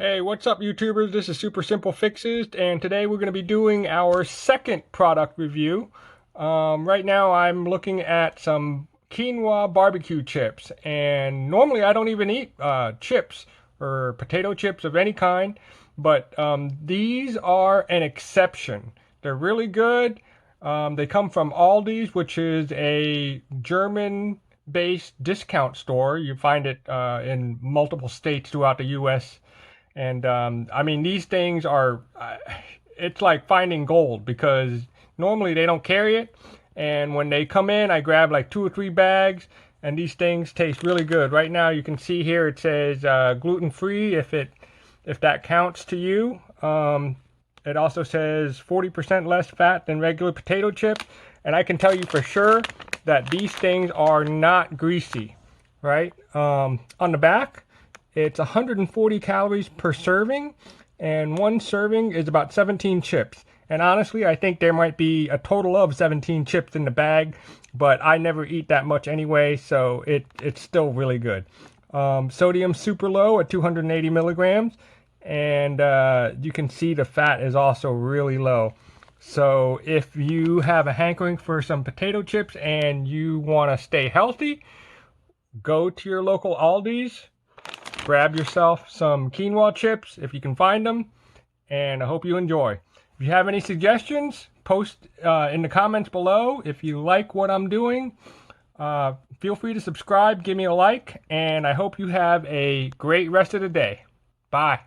Hey, what's up YouTubers? This is Super Simple Fixes, and today we're going to be doing our second product review. Right now I'm looking at some quinoa barbecue chips, and normally I don't even eat chips or potato chips of any kind, but these are an exception. They're really good. They come from Aldi's, which is a German-based discount store. You find it in multiple states throughout the U.S. And I mean, these things are, it's like finding gold because normally they don't carry it. And when they come in, I grab like 2 or 3 bags, and these things taste really good. Right now, you can see here it says gluten-free if that counts to you. It also says 40% less fat than regular potato chips. And I can tell you for sure that these things are not greasy, right? On the back, it's 140 calories per serving, and one serving is about 17 chips. And honestly, I think there might be a total of 17 chips in the bag, but I never eat that much anyway, so it's still really good. Sodium super low at 280 milligrams, and you can see the fat is also really low. So if you have a hankering for some potato chips and you want to stay healthy, go to your local Aldi's. Grab yourself some quinoa chips if you can find them, and I hope you enjoy. If you have any suggestions, post in the comments below. If you like what I'm doing, feel free to subscribe, give me a like, and I hope you have a great rest of the day. Bye.